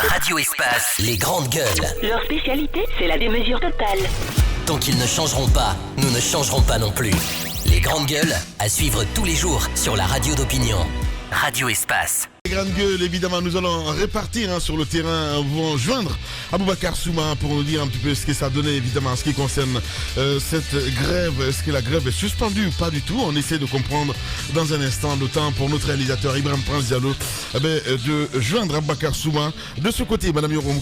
Radio Espace, les grandes gueules. Leur spécialité, c'est la démesure totale. Tant qu'ils ne changeront pas, nous ne changerons pas non plus. Les grandes gueules, à suivre tous les jours sur la radio d'opinion. Radio Espace. Les grandes gueules, évidemment, nous allons répartir sur le terrain, vont joindre Aboubacar Souma pour nous dire un petit peu ce que ça a donné, évidemment, en ce qui concerne cette grève. Est-ce que la grève est suspendue ou pas du tout? On essaie de comprendre dans un instant, le temps pour notre réalisateur Ibrahim Prince Diallo de joindre Aboubacar Souma. De ce côté, Madame Yorom,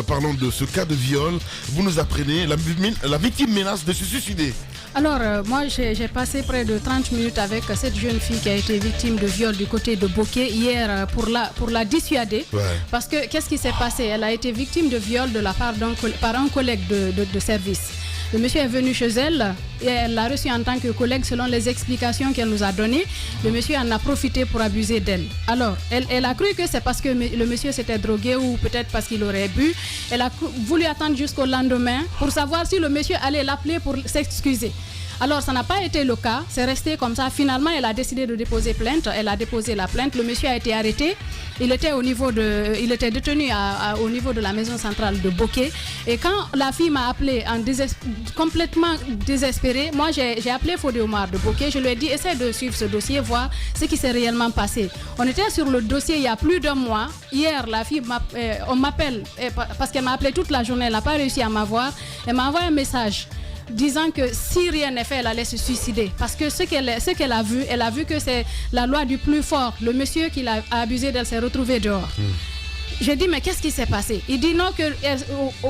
parlons de ce cas de viol. Vous nous apprenez, la victime menace de se suicider. Alors, moi, j'ai passé près de 30 minutes avec cette jeune fille qui a été victime de viol du côté de Bokeh hier pour la dissuader. Ouais. Parce que, qu'est-ce qui s'est passé? Elle a été victime de viol de la part par un collègue de service. Le monsieur est venu chez elle et elle l'a reçu en tant que collègue selon les explications qu'elle nous a données. Le monsieur en a profité pour abuser d'elle. Alors, elle a cru que c'est parce que le monsieur s'était drogué ou peut-être parce qu'il aurait bu. Elle a voulu attendre jusqu'au lendemain pour savoir si le monsieur allait l'appeler pour s'excuser. Alors, ça n'a pas été le cas, c'est resté comme ça. Finalement, elle a décidé de déposer plainte. Elle a déposé la plainte. Le monsieur a été arrêté. Il était détenu au niveau de la maison centrale de Bokeh. Et quand la fille m'a appelé complètement désespérée, moi j'ai appelé Fodé Omar de Bokeh. Je lui ai dit, essaie de suivre ce dossier, voir ce qui s'est réellement passé. On était sur le dossier il y a plus d'un mois. Hier, la fille, on m'appelle, parce qu'elle m'a appelé toute la journée, elle n'a pas réussi à m'avoir. Elle m'a envoyé un message disant que si rien n'est fait, elle allait se suicider. Parce que ce qu'elle a vu, elle a vu que c'est la loi du plus fort. Le monsieur qui a abusé d'elle s'est retrouvé dehors. J'ai dit, mais qu'est-ce qui s'est passé? Il dit non, que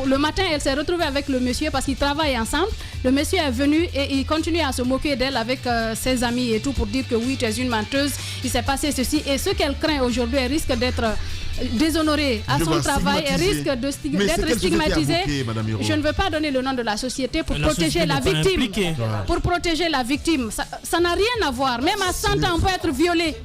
le matin, elle s'est retrouvée avec le monsieur parce qu'ils travaillent ensemble. Le monsieur est venu et il continue à se moquer d'elle avec ses amis et tout pour dire que oui, tu es une menteuse, il s'est passé ceci. Et ce qu'elle craint aujourd'hui, elle risque d'être déshonorée à son travail, elle risque d'être stigmatisée. Je ne veux pas donner le nom de la société pour protéger la victime. Pour protéger la victime. Ça n'a rien à voir. Même à 100 ans, on peut être violé.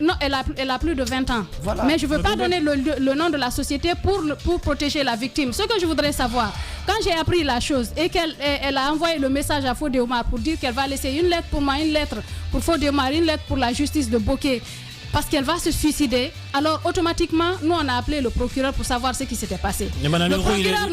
Non, elle a plus de 20 ans. Voilà. Mais je ne veux pas donner le nom de la société pour protéger la victime. Ce que je voudrais savoir, quand j'ai appris la chose et qu'elle a envoyé le message à Fodé Omar pour dire qu'elle va laisser une lettre pour moi, une lettre pour Fodé Omar, une lettre pour la justice de Bokeh, parce qu'elle va se suicider, alors automatiquement, nous on a appelé le procureur pour savoir ce qui s'était passé. Le procureur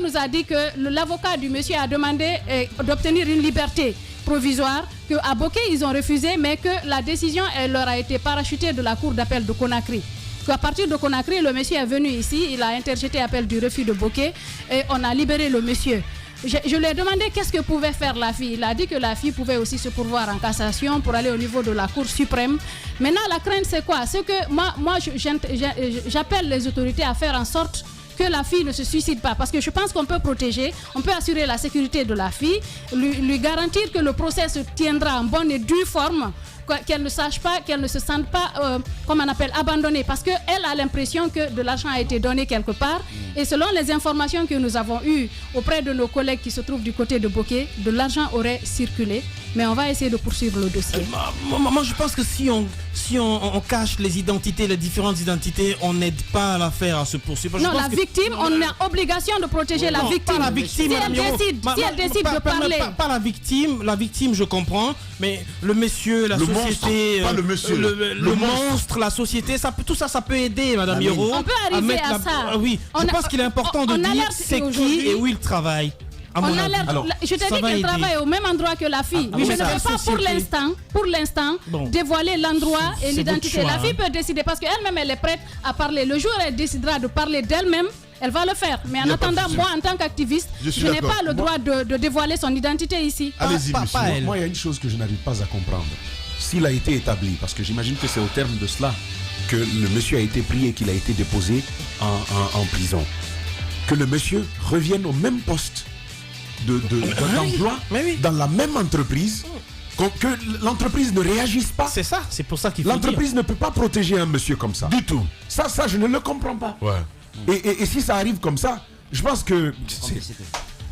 nous a dit que l'avocat du monsieur a demandé d'obtenir une liberté provisoire, qu'à Bokeh ils ont refusé, mais que la décision elle leur a été parachutée de la cour d'appel de Conakry. Qu'à partir de Conakry, le monsieur est venu ici, il a interjeté appel du refus de Bokeh et on a libéré le monsieur. Je lui ai demandé qu'est-ce que pouvait faire la fille. Il a dit que la fille pouvait aussi se pourvoir en cassation pour aller au niveau de la Cour suprême. Maintenant, la crainte, c'est quoi? C'est que moi j'appelle les autorités à faire en sorte que la fille ne se suicide pas. Parce que je pense qu'on peut protéger, on peut assurer la sécurité de la fille, lui garantir que le procès se tiendra en bonne et due forme, qu'elle ne sache pas, qu'elle ne se sente pas, comme on appelle, abandonnée. Parce qu'elle a l'impression que de l'argent a été donné quelque part. Et selon les informations que nous avons eues auprès de nos collègues qui se trouvent du côté de Bokeh, de l'argent aurait circulé. Mais on va essayer de poursuivre le dossier. Moi, je pense que si on cache les identités, les différentes identités, on n'aide pas l'affaire à se poursuivre. Non, la victime, on a obligation de protéger la victime. Pas la victime, si elle décide de parler. Pas la victime, je comprends. Mais le monsieur, la société, le monstre, la société, tout ça, ça peut aider, Madame Yoro. On peut arriver à ça. Oui, je pense qu'il est important de dire c'est qui et où il travaille. Je te dis qu'elle travaille au même endroit que la fille. Mais je ne peux pas pour l'instant dévoiler l'endroit et l'identité. La fille peut décider parce qu'elle-même elle est prête à parler. Le jour où elle décidera de parler d'elle-même, elle va le faire. Mais en attendant, moi en tant qu'activiste, je n'ai pas le droit de dévoiler son identité ici. Allez-y, monsieur. Moi, il y a une chose que je n'arrive pas à comprendre. S'il a été établi, parce que j'imagine que c'est au terme de cela que le monsieur a été pris et qu'il a été déposé en prison, que le monsieur revienne au même poste d'emploi, dans la même entreprise, que l'entreprise ne réagisse pas. C'est ça, c'est pour ça qu'il faut l'entreprise ne peut pas protéger un monsieur comme ça. Du tout. Ça, je ne le comprends pas. Ouais. Et si ça arrive comme ça, je pense que...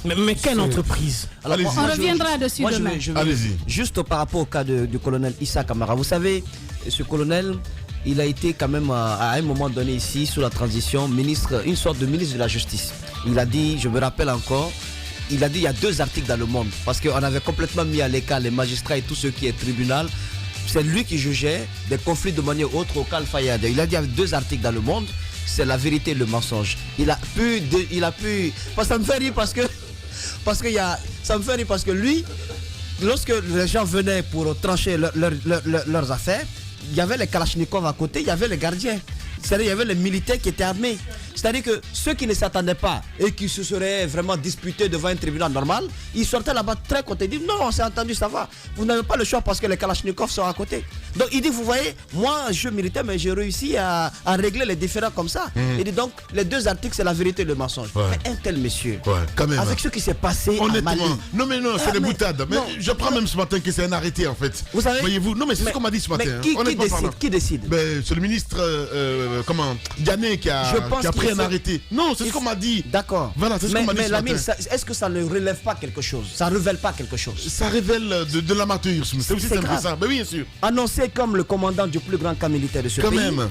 Mais quelle entreprise? Alors, on reviendra dessus demain. Allez-y. Juste par rapport au cas du colonel Issa Kamara. Vous savez, ce colonel, il a été quand même à un moment donné ici, sous la transition, ministre, une sorte de ministre de la Justice. Il a dit, je me rappelle encore, il a dit il y a 2 articles dans Le Monde, parce qu'on avait complètement mis à l'écart les magistrats et tout ce qui est tribunal. c'est lui qui jugeait des conflits de manière autre au Khalifa Yade. Il a dit avec 2 articles dans Le Monde, c'est la vérité et le mensonge. Il a pu, ça me fait rire parce que lui, lorsque les gens venaient pour trancher leurs affaires, il y avait les Kalachnikovs à côté, il y avait les gardiens. C'est-à-dire il y avait les militaires qui étaient armés. C'est-à-dire que ceux qui ne s'attendaient pas et qui se seraient vraiment disputés devant un tribunal normal, ils sortaient là-bas très contents. Ils disent non, on s'est entendu, ça va. Vous n'avez pas le choix parce que les Kalachnikovs sont à côté. Donc il dit, vous voyez, moi je suis militaire, mais j'ai réussi à régler les différends comme ça. Il dit donc, les 2 articles, c'est la vérité et le mensonge. Mais un tel monsieur, quand même, avec ce qui s'est passé à Mali. Non, c'est des boutades. Mais je prends même ce matin que c'est un arrêté en fait. Vous savez, voyez-vous, non mais c'est ce qu'on m'a dit ce matin. Qui décide? C'est le ministre Yanné qui a pris un arrêté. Non, c'est ce qu'on m'a dit. D'accord. Voilà, c'est ce qu'on m'a dit ce matin. Est-ce que ça ne relève pas quelque chose? Ça ne révèle pas quelque chose? Ça révèle de l'amateurisme. C'est aussi simple que ça. Mais bien sûr. Annoncé comme le commandant du plus grand camp militaire de ce pays. Quand même.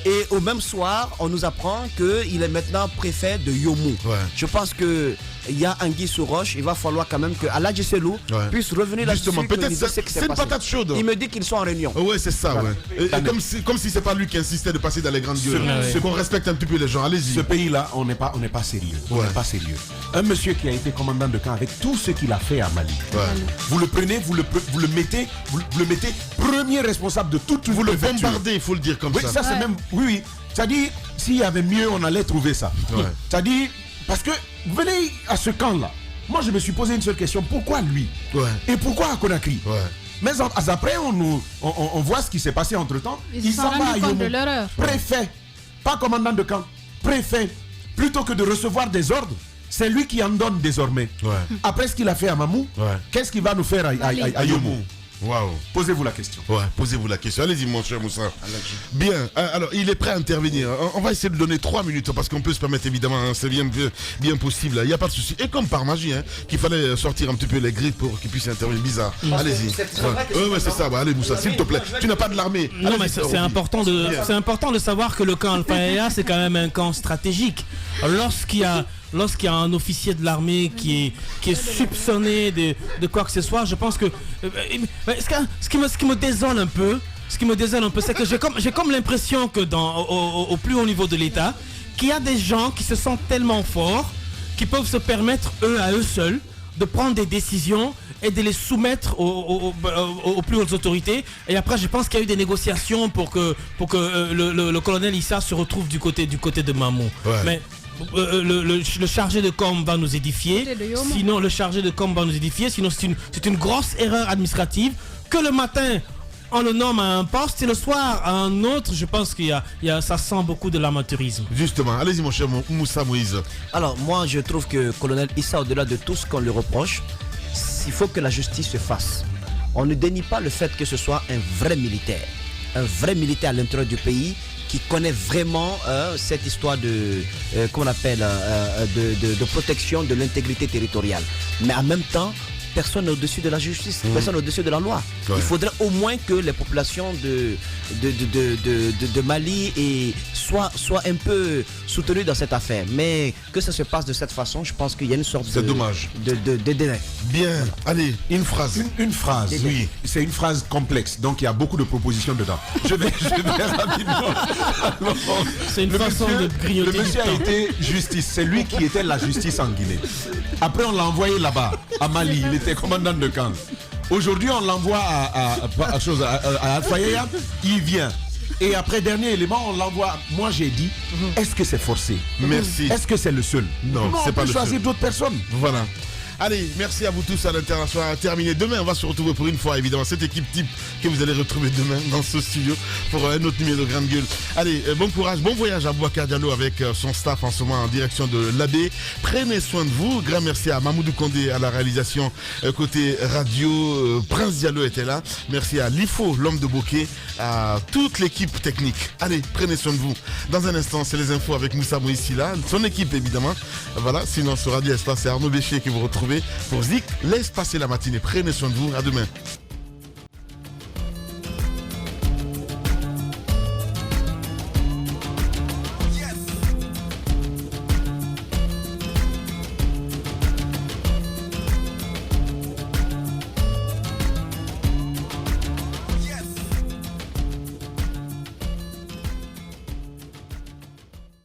Et au même soir, on nous apprend qu'il est maintenant préfet de Yomou. Je pense que il y a Anguille sous roche, il va falloir quand même que Aladji Selou puisse revenir là-dessus. Justement, peut-être c'est une patate chaude. Il me dit qu'ils sont en réunion. Ouais, c'est ça, comme si c'est pas lui qui insistait de passer dans les grandes gueules. C'est qu'on respecte un petit peu les gens. Allez-y. Ce pays-là, on n'est pas sérieux. On n'est pas sérieux. Un monsieur qui a été commandant de camp avec tout ce qu'il a fait à Mali. Vous le prenez, vous le mettez premier responsable de toute vous le bombardez, il faut le dire comme ça. Ça c'est même oui. C'est-à-dire, s'il y avait mieux, on allait trouver ça. C'est-à-dire, parce que, venez à ce camp-là. Moi, je me suis posé une seule question. Pourquoi lui? Et pourquoi à Conakry? Mais après, on voit ce qui s'est passé entre-temps. Ils s'en rendent compte de l'erreur. Préfet, pas commandant de camp, préfet. Plutôt que de recevoir des ordres, c'est lui qui en donne désormais. Après ce qu'il a fait à Mamou, qu'est-ce qu'il va nous faire à Yomou? Waouh. Posez-vous la question. Posez-vous la question. Allez-y, mon cher Moussa. Bien. Alors, il est prêt à intervenir. On va essayer de donner 3 minutes parce qu'on peut se permettre, évidemment, c'est bien possible. Il n'y a pas de souci. Et comme par magie, qu'il fallait sortir un petit peu les grilles pour qu'il puisse intervenir. Bizarre. Allez-y. C'est ça. Allez, Moussa, s'il te plaît. Tu n'as pas de l'armée. Non, mais c'est important de savoir que le camp Al-Fayaya, c'est quand même un camp stratégique. Lorsqu'il y a un officier de l'armée qui est soupçonné de quoi que ce soit, je pense que ce qui me désole un peu, c'est que j'ai comme l'impression que au plus haut niveau de l'État, qu'il y a des gens qui se sentent tellement forts qui peuvent se permettre à eux seuls de prendre des décisions et de les soumettre aux plus hautes autorités. Et après, je pense qu'il y a eu des négociations pour que le colonel Issa se retrouve du côté de Mamou. Mais le chargé de com va nous édifier. Sinon, c'est une grosse erreur administrative que le matin on le nomme à un poste et le soir à un autre. Je pense ça sent beaucoup de l'amateurisme. Justement, allez-y mon cher Moussa Moïse. Alors moi je trouve que colonel Issa, au-delà de tout ce qu'on lui reproche, il faut que la justice se fasse. On ne dénie pas le fait que ce soit un vrai militaire à l'intérieur du pays qui connaît vraiment cette histoire de protection de l'intégrité territoriale. Mais en même temps, personne n'est au-dessus de la justice, personne n'est au-dessus de la loi. Il faudrait au moins que les populations de Mali soient un peu soutenues dans cette affaire. Mais que ça se passe de cette façon, je pense qu'il y a une sorte de délai. Bien, allez, une phrase. Une phrase, oui. C'est une phrase complexe, donc il y a beaucoup de propositions dedans. Je vais rapidement. C'est une façon de grignoter. Le monsieur a été justice, c'est lui qui était la justice en Guinée. Après, on l'a envoyé là-bas, à Mali. Il était commandant de camp. Aujourd'hui, on l'envoie à Al-Fayaya, il vient. Et après, dernier élément, on l'envoie. Moi, j'ai dit, est-ce que c'est forcé? Merci. Est-ce que c'est le seul? Non, c'est pas le seul. On peut choisir d'autres personnes. Voilà. Allez, merci à vous tous à l'international. Terminé. Demain, on va se retrouver pour une fois, évidemment, cette équipe type que vous allez retrouver demain dans ce studio pour un autre numéro de Grande Gueule. Allez, bon courage, bon voyage à Boubacar Diallo avec son staff en ce moment en direction de l'AB. Prenez soin de vous. Grand merci à Mamoudou Kondé à la réalisation côté radio. Prince Diallo était là. Merci à Lifo, l'homme de bokeh, à toute l'équipe technique. Allez, prenez soin de vous. Dans un instant, c'est les infos avec Moussa Moïse Silla, son équipe évidemment. Voilà, sinon sur Radio Espace, c'est Arnaud Béchier qui vous retrouve pour Zik. Laisse passer la matinée. Prenez soin de vous. À demain.